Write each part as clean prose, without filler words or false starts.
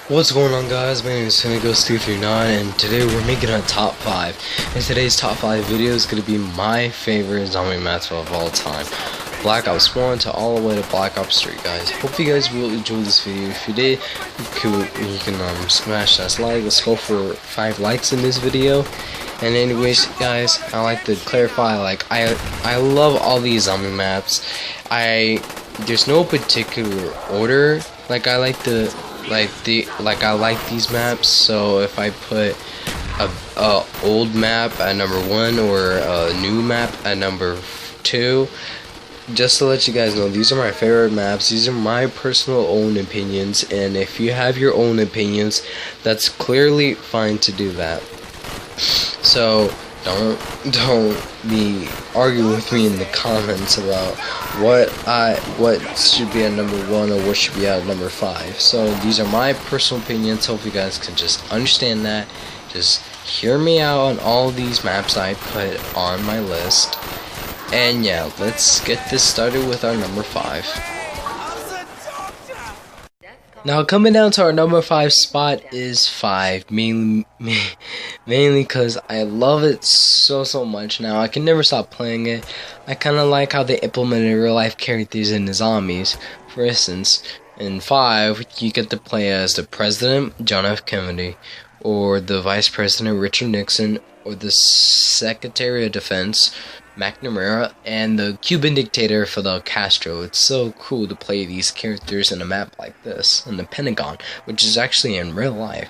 What's going on, guys? My name is Ghost239 and today we're making a top 5. And today's top 5 video is going to be my favorite zombie maps of all time. Black Ops 1 to all the way to Black Ops 3, guys. Hope you guys will enjoy this video. If you did, you can smash that like. Let's go for 5 likes in this video. And anyways, guys, I like to clarify, like, I love all these zombie maps. There's no particular order. Like, I like these maps. So if I put a old map at number 1 or a new map at number 2, just to let you guys know, these are my favorite maps. These are my personal own opinions, and if you have your own opinions, that's clearly fine to do that. So don't be arguing with me in the comments about what should be at number 1 or what should be at number 5. So these are my personal opinions. Hope you guys can just understand that. Just hear me out on all these maps I put on my list. And yeah, let's get this started with our number 5. Now, coming down to our number 5 spot is 5, mainly because I love it so much. Now, I can never stop playing it. I kind of like how they implemented real life characters into zombies. For instance, in 5, you get to play as the President, John F. Kennedy, or the Vice President, Richard Nixon, or the Secretary of Defense, McNamara, and the Cuban dictator Fidel Castro. It's so cool to play these characters in a map like this, in the Pentagon, which is actually in real life.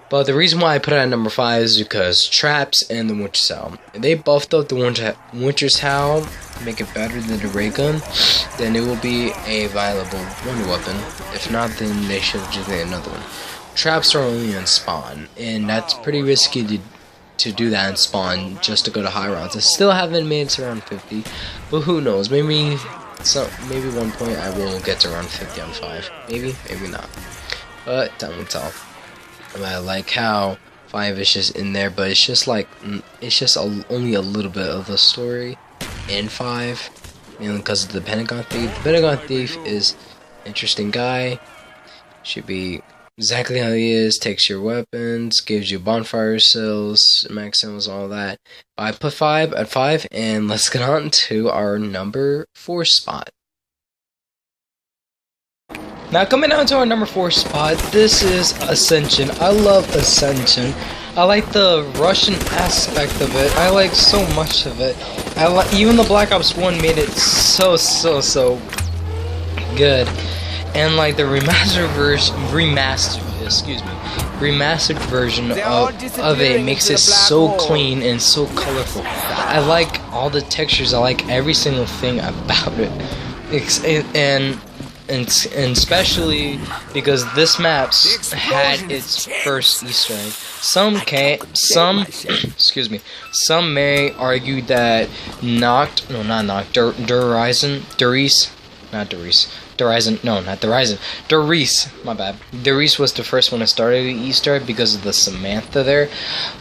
But the reason why I put it at number 5 is because Traps and the Winter's Howl. If they buffed up the Winter's Howl, make it better than the ray gun, then it will be a viable wonder weapon. If not, then they should have just made another one. Traps are only on spawn, and that's pretty risky to do that and spawn just to go to high rounds. I still haven't made it to around 50, but who knows? Maybe one point I will get to around 50 on 5. Maybe not. But time will tell. I like how 5 is just in there, but it's just like only a little bit of a story in 5, mainly because of the Pentagon Thief. The Pentagon Thief is an interesting guy. Should be exactly how he is. Takes your weapons, gives you bonfire cells, max cells, all that. I put 5 at 5, and let's get on to our number 4 spot. Now, coming down to our number 4 spot, this is Ascension. I love Ascension. I like the Russian aspect of it. I like so much of it. Even the Black Ops 1 made it so good. And like the remastered version of it makes it so clean and so colorful. I like all the textures. I like every single thing about it. And especially because this map had its first Easter egg. Some may argue that Doris, my bad. Doris was the first one that started the Easter egg because of the Samantha there.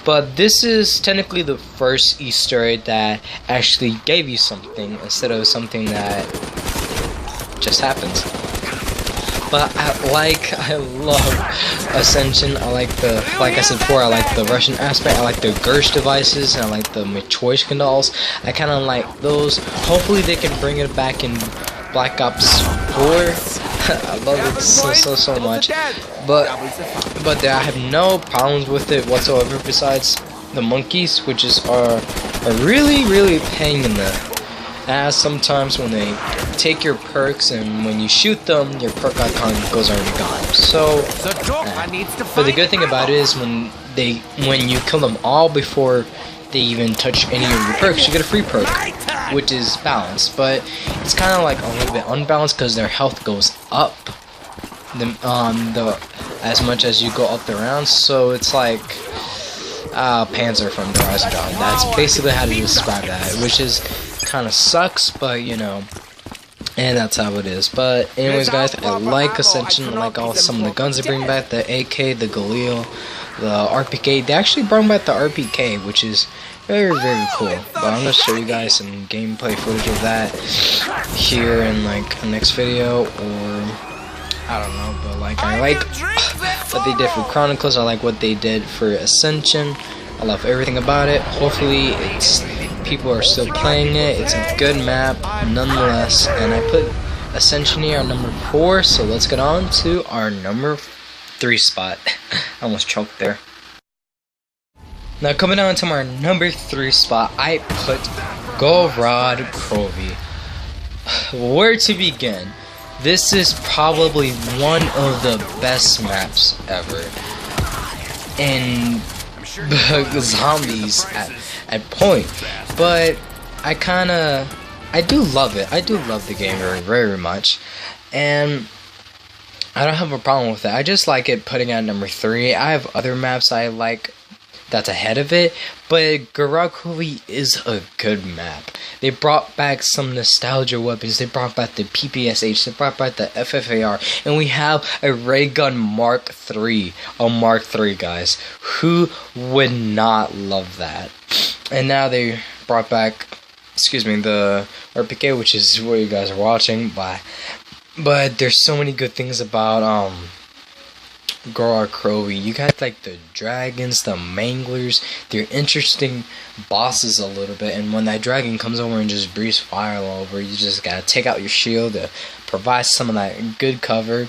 But this is technically the first Easter egg that actually gave you something instead of something that just happens. But I love Ascension. I like like I said before, I like the Russian aspect. I like the Gersh devices, and I like the Matryoshka dolls. I kind of like those. Hopefully they can bring it back in Black Ops 4. I love it so much. But I have no problems with it whatsoever. Besides the monkeys, which are really pain in the ass sometimes when they take your perks, and when you shoot them, your perk icon goes already gone. So, but the good thing about it is when you kill them all before they even touch any of your perks, you get a free perk, which is balanced. But it's kind of like a little bit unbalanced because their health goes up as much as you go up the rounds. So it's like Panzer from the Rise of Dawn. That's basically how to describe that, which is kind of sucks, but you know, and that's how it is. But anyways, guys, I like Ascension. I like some of the guns they bring back, the AK, the Galil, the RPK. They actually brought back the RPK, which is very cool. But I'm gonna show you guys some gameplay footage of that here in like the next video, or I don't know, but like I what they did for Chronicles. I like what they did for Ascension. I love everything about it. Hopefully people are still playing it. It's a good map nonetheless. And I put Ascension here on number 4, so let's get on to our number 3 spot. I almost choked there. Now coming down to my number 3 spot, I put GamerTag. Where to begin? This is probably one of the best maps ever. And zombies at point. But I do love it. I do love the game very, very much. And I don't have a problem with it. I just like it putting at number 3. I have other maps I like that's ahead of it, but GamerTag is a good map. They brought back some nostalgia weapons. They brought back the PPSH. They brought back the FFAR, and we have a ray gun Mark III. A Mark III, guys. Who would not love that? And now they brought back, the RPK, which is what you guys are watching. But there's so many good things about GamerTag. You got like the dragons, the manglers. They're interesting bosses a little bit, and when that dragon comes over and just breathes fire all over, you just gotta take out your shield to provide some of that good cover.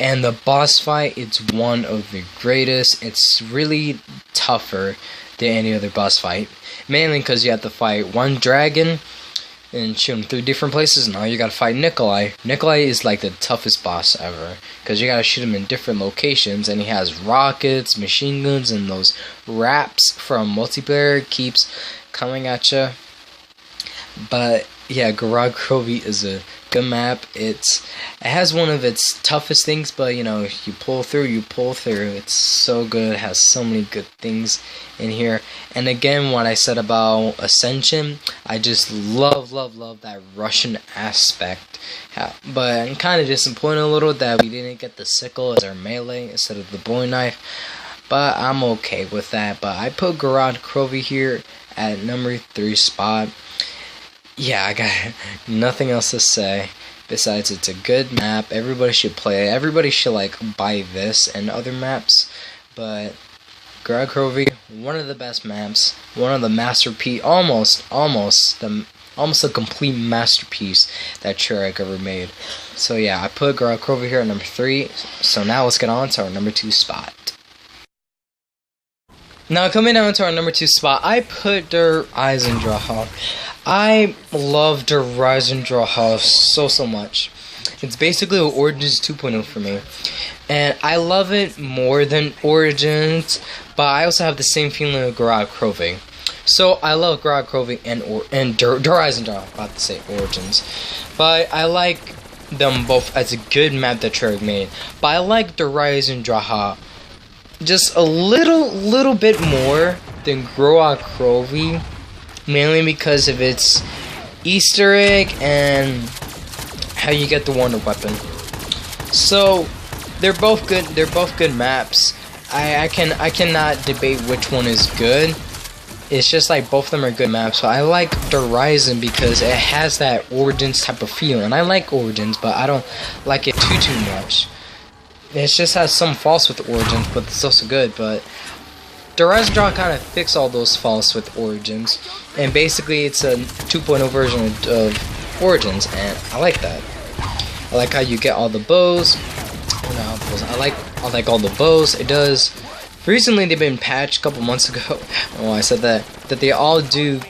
And the boss fight, it's one of the greatest. It's really tougher than any other boss fight, mainly because you have to fight one dragon and shoot him 3 different places. Now you gotta fight Nikolai. Nikolai is like the toughest boss ever, because you gotta shoot him in different locations, and he has rockets, machine guns, and those raps from multiplayer keeps coming at you. But yeah, GamerTag is a good map. It has one of its toughest things, but you know, you pull through. It's so good. It has so many good things in here. And again, what I said about Ascension, I just love that Russian aspect. But I'm kind of disappointed a little that we didn't get the sickle as our melee instead of the bowie knife. But I'm okay with that. But I put GamerTag here at number 3 spot. Yeah, I got nothing else to say besides it's a good map. Everybody should play it. Everybody should like buy this and other maps. But GamerTag, one of the best maps, one of the masterpiece, almost a complete masterpiece that Treyarch ever made. So yeah, I put GamerTag here at number 3. So now let's get on to our number 2 spot. Now coming down to our number 2 spot, I put Der Eisendrache. I love Der Eisendrache so much. It's basically Origins 2.0 for me. And I love it more than Origins, but I also have the same feeling of GamerTag. So I love GamerTag and Der Eisendrache, about to say Origins. But I like them both as a good map that Treyarch made. But I like Der Eisendrache just a little bit more than GamerTag, mainly because of its Easter egg and how you get the wonder weapon. So they're both good. They're both good maps. I cannot debate which one is good. It's just like both of them are good maps. So I like Horizon because it has that Origins type of feel, and I like Origins, but I don't like it too much. It just has some faults with Origins, but it's also good. But Eisendrache kind of fixed all those faults with Origins, and basically it's a 2.0 version of Origins, and I like that. I like how you get all the bows. I like all the bows. It does. Recently they've been patched a couple months ago. Oh, I said that they all do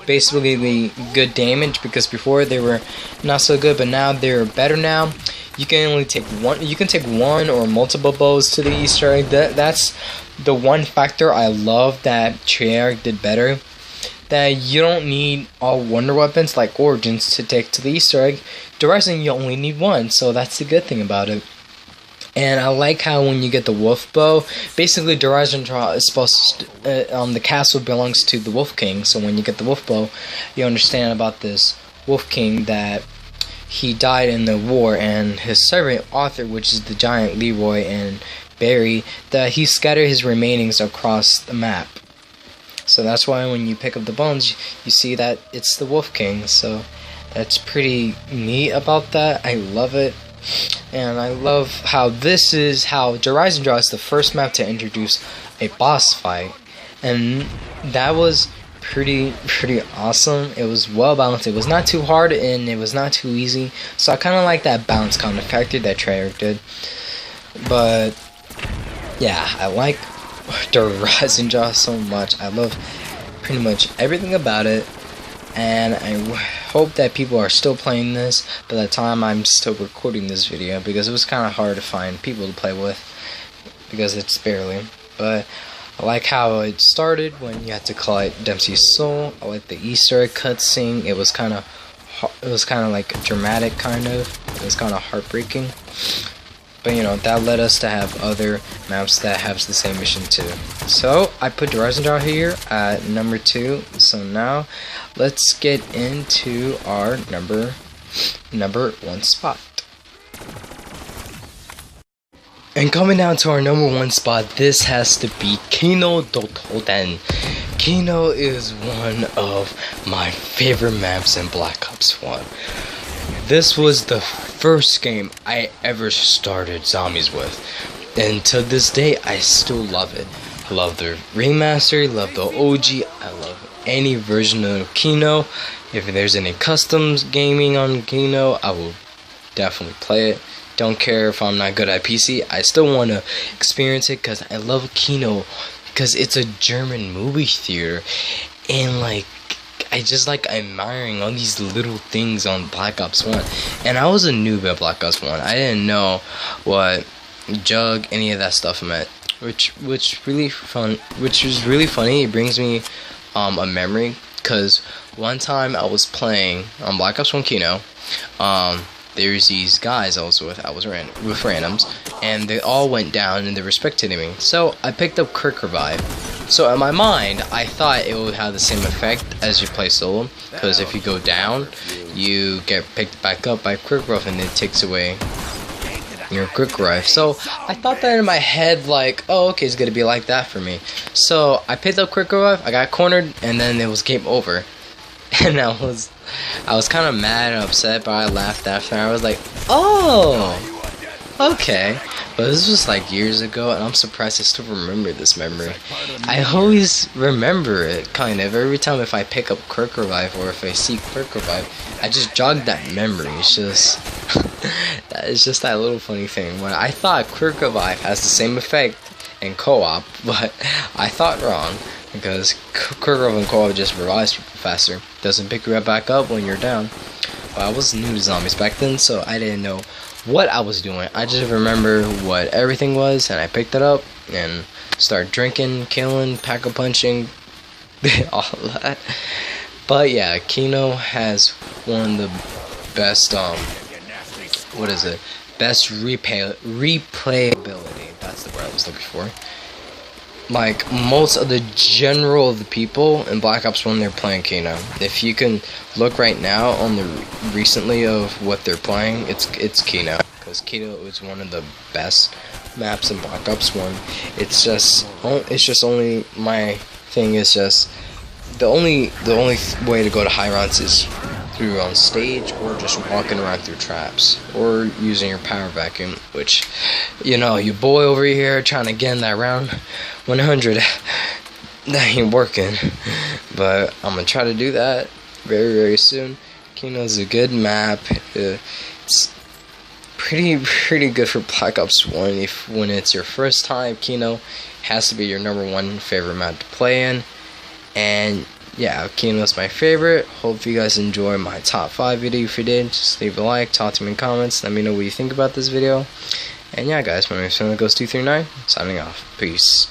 basically good damage, because before they were not so good, but now they're better now. You can only take one. You can take one or multiple bows to the Easter egg. That's the one factor I love that Treyarch did better. That you don't need all wonder weapons like Origins to take to the Easter egg. Horizon, you only need one, so that's the good thing about it. And I like how when you get the wolf bow, basically Horizon is supposed to, the castle belongs to the Wolf King. So when you get the wolf bow, you understand about this Wolf King that he died in the war, and his servant Arthur, which is the giant Leroy and Barry, that he scattered his remainings across the map. So that's why when you pick up the bones, you see that it's the Wolf King. So that's pretty neat about that. I love it. And I love how this is how Rise and Draw is the first map to introduce a boss fight, and that was pretty awesome. It was well balanced. It was not too hard and it was not too easy. So I kind of like that balance kind of factor that Treyarch did. But yeah, I like Rise and Draw so much. I love pretty much everything about it, and I hope that people are still playing this by the time I'm still recording this video, because it was kind of hard to find people to play with because it's barely. But I like how it started when you had to collect Dempsey's soul. I like the Easter egg cutscene. It was kind of like dramatic, kind of. It was kind of heartbreaking. But you know, that led us to have other maps that have the same mission too. So I put Rise and Draw here at number 2. So now let's get into our number 1 spot. And coming down to our number 1 spot, this has to be Kino Dotoden. Kino is one of my favorite maps in Black Ops 1. This was the first game I ever started zombies with, and to this day I still love it. I love the remaster, love the OG, I love any version of Kino. If there's any customs gaming on Kino, I will definitely play it. Don't care if I'm not good at PC, I still want to experience it because I love Kino, because it's a German movie theater, and like I just like admiring all these little things on Black Ops 1. And I was a noob at Black Ops 1. I didn't know what Jug, any of that stuff meant, which was really funny. It brings me a memory, because one time I was playing on Black Ops 1 Kino. There's these guys I was with randoms, and they all went down and they were spectating me. So I picked up Quick Revive. So in my mind, I thought it would have the same effect as you play solo, because if you go down, you get picked back up by Quick Revive and it takes away your Quick Revive. So I thought that in my head, like, oh, okay, it's gonna be like that for me. So I picked up Quick Revive, I got cornered, and then it was game over. And I was kind of mad and upset, but I laughed after. I was like, oh, okay. But this was like years ago, and I'm surprised I still remember this memory. I always remember it, kind of. Every time if I pick up Quick Revive or if I see Quick Revive, I just jog that memory. It's just, it's just that little funny thing. When I thought Quick Revive has the same effect in co-op, but I thought wrong. Because Quick Revive and co-op just revives people faster. Doesn't pick you right back up when you're down. But I was new to zombies back then, so I didn't know what I was doing. I just remember what everything was, and I picked it up and started drinking, killing, pack-a-punching, all of that. But yeah, Kino has one of the best, best replayability. That's the word I was looking for. Like, most of the people in Black Ops 1, they're playing Kino. If you can look right now on the recently of what they're playing, it's Kino. Because Kino is one of the best maps in Black Ops 1. It's just only, my thing is just, the only way to go to high rounds is through on stage, or just walking around through traps, or using your power vacuum, which, you know, your boy over here trying to get in that round 100, that ain't working, but I'm gonna try to do that very soon. Kino's a good map. It's pretty good for Black Ops 1. When it's your first time, Kino has to be your number 1 favorite map to play in. And yeah, Kino's my favorite. Hope you guys enjoy my top 5 video. If you did, just leave a like, talk to me in comments, let me know what you think about this video. And yeah guys, my name is Ghost239, signing off. Peace.